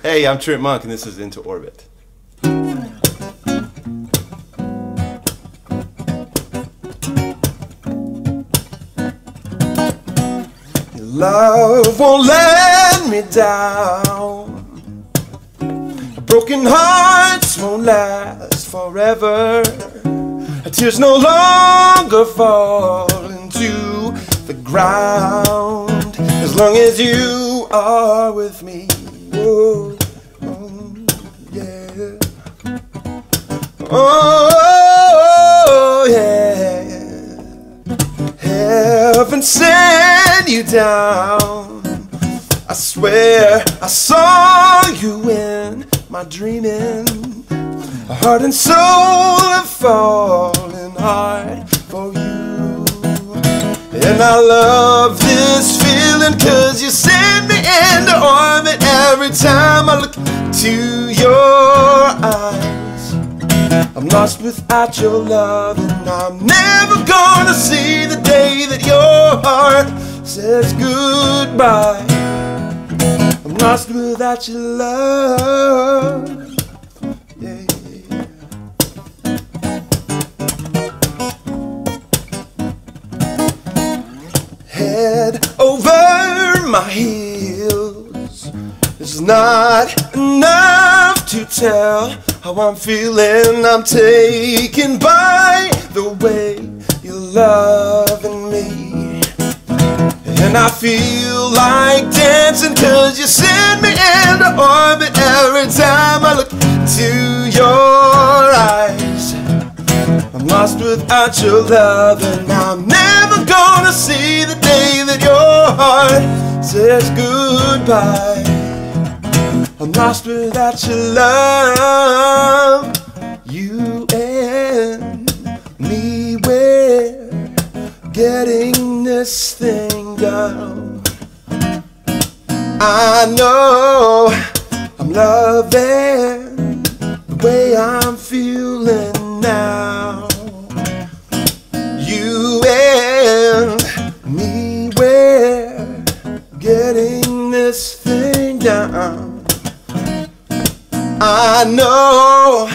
Hey, I'm Trent Monk, and this is Into Orbit. Your love won't let me down. Broken hearts won't last forever. Tears no longer fall into the ground as long as you are with me. Oh, oh yeah. Oh yeah. Heaven sent you down. I swear I saw you in my dreaming. Heart and soul have fallen hard for you. And I love this feeling, 'cause you send me into orbit every time I look into your eyes. I'm lost without your love, and I'm never gonna see the day that your heart says goodbye. I'm lost without your love. Yeah. Head over my heels, it's not enough to tell how I'm feeling. I'm taken by the way you're loving me, and I feel like dancing, 'cause you send me into orbit every time I look into your eyes. I'm lost without your love, and I'm never gonna see the day that your heart says goodbye. I'm lost without your love. You and me, we're getting this thing done. I know I'm loving the way I'm feeling now. You and me, we're getting this thing down. I know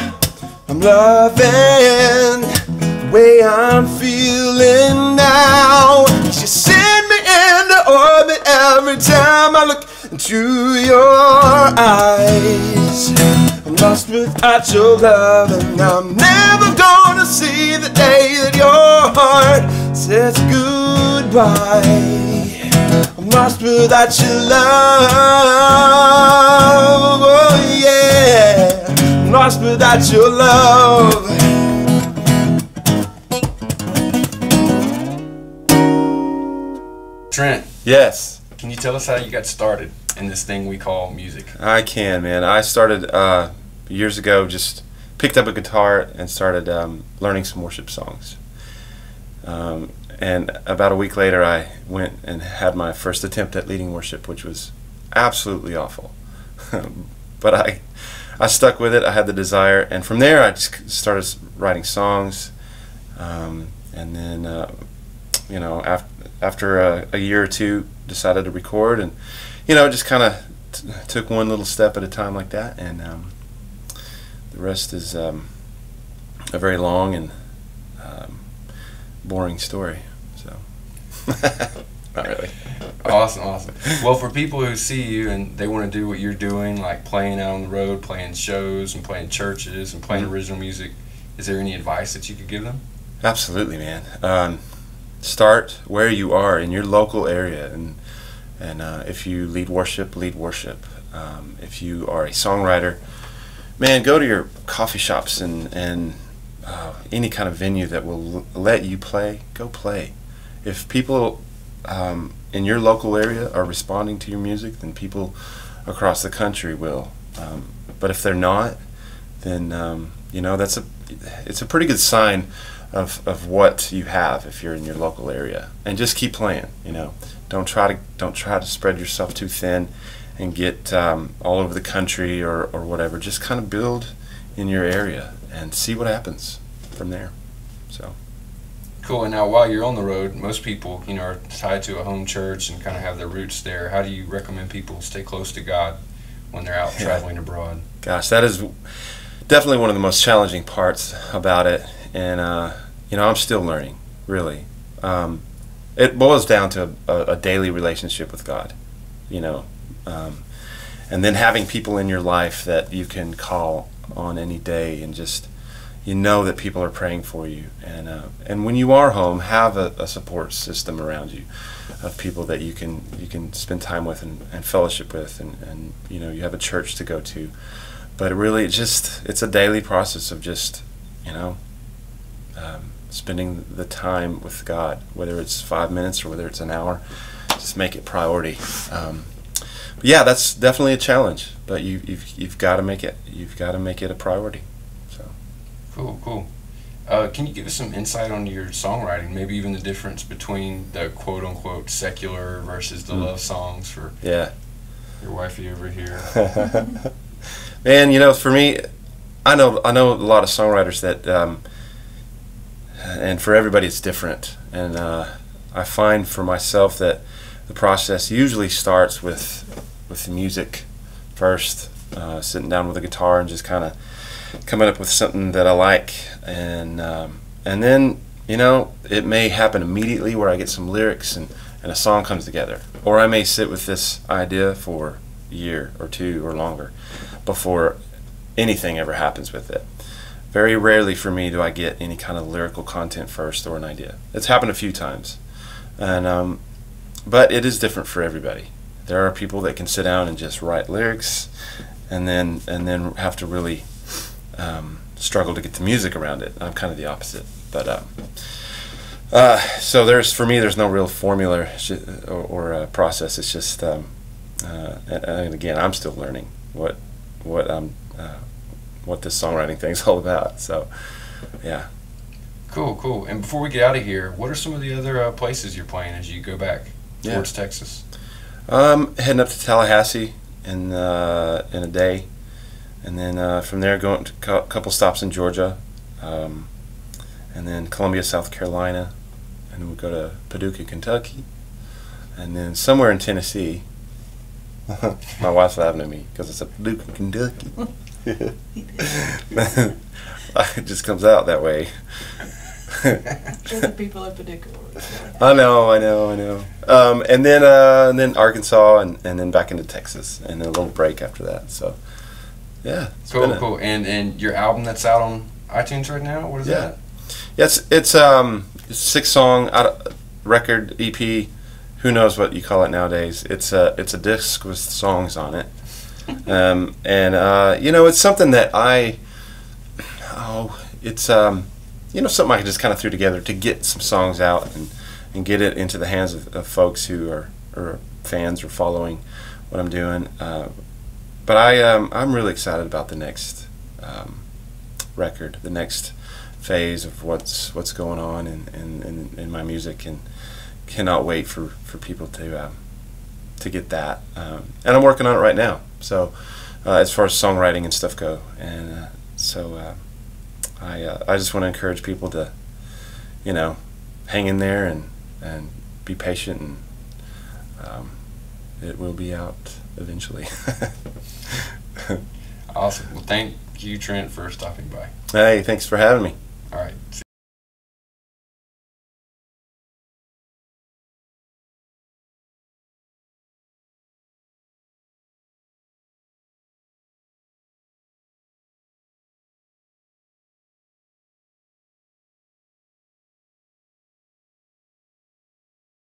I'm loving the way I'm feeling now. You send me into orbit every time I look into your eyes. I'm lost without your love, and I'm never gonna see the day that your heart says goodbye. I'm lost without your love. Oh yeah, I'm lost without your love. Trent. Yes. Can you tell us how you got started in this thing we call music? I can, man. I started years ago, just picked up a guitar and started learning some worship songs. And about a week later, I went and had my first attempt at leading worship, which was absolutely awful. But I stuck with it. I had the desire, and from there, I just started writing songs. And then, you know, after a year or two, decided to record, and just kind of took one little step at a time like that, and the rest is a very long and boring story. So, not really. Awesome, awesome. Well, for people who see you and they want to do what you're doing, like playing out on the road, playing shows and playing churches and playing original music, is there any advice that you could give them? Absolutely, man. Start where you are in your local area, and if you lead worship, lead worship. If you are a songwriter, man, go to your coffee shops and any kind of venue that will let you play. Go play. If people in your local area are responding to your music, then people across the country will. But if they're not, then it's a pretty good sign of what you have if you're in your local area. And just keep playing. Don't try to spread yourself too thin and get all over the country or whatever. Just kind of build in your area and see what happens from there. So cool. And now, while you're on the road, most people are tied to a home church and kind of have their roots there. How do you recommend people stay close to God when they're out traveling abroad? Gosh, that is definitely one of the most challenging parts about it, and I'm still learning, really. It boils down to a daily relationship with God, and then having people in your life that you can call on any day, and just that people are praying for you, and when you are home, have a support system around you of people that you can spend time with and fellowship with, and you have a church to go to. But really, it's a daily process of just spending the time with God, whether it's 5 minutes or whether it's an hour. Just make it priority. But yeah, that's definitely a challenge. But you've got to make it. You've got to make it a priority. So cool. Can you give us some insight on your songwriting? Maybe even the difference between the quote unquote secular versus the love songs for your wifey over here. Man, for me, I know a lot of songwriters that, and for everybody it's different. And I find for myself that the process usually starts with the music first, sitting down with a guitar and just kind of coming up with something that I like, and then it may happen immediately where I get some lyrics and a song comes together, or I may sit with this idea for a year or two or longer before anything ever happens with it. Very rarely for me do I get any kind of lyrical content first or an idea. It's happened a few times, and but it is different for everybody. There are people that can sit down and just write lyrics, and then have to really struggle to get the music around it. I'm kind of the opposite, but so for me there's no real formula or process. It's just and again, I'm still learning what this songwriting thing's all about. So yeah. Cool. And before we get out of here, what are some of the other places you're playing as you go back towards Texas? Heading up to Tallahassee in a day. And then from there, going to a couple stops in Georgia, and then Columbia, South Carolina, and then we'll go to Paducah, Kentucky, and then somewhere in Tennessee. My wife's laughing at me because it's a Paducah, Kentucky. It just comes out that way. Sure, the people of Paducah. I know. And then Arkansas, and then back into Texas, and then a little break after that. So. Yeah. Cool. And your album that's out on iTunes right now, what is that? Yes, it's a 6-song record EP. Who knows what you call it nowadays? It's a disc with songs on it, and it's something that it's something I can just kind of threw together to get some songs out and get it into the hands of folks who are fans or following what I'm doing. But I'm really excited about the next record, the next phase of what's going on in my music, and cannot wait for people to get that. And I'm working on it right now. So as far as songwriting and stuff go, and so I just want to encourage people to hang in there and be patient, and it will be out eventually. Awesome. Well, thank you, Trent, for stopping by. Hey, thanks for having me. All right.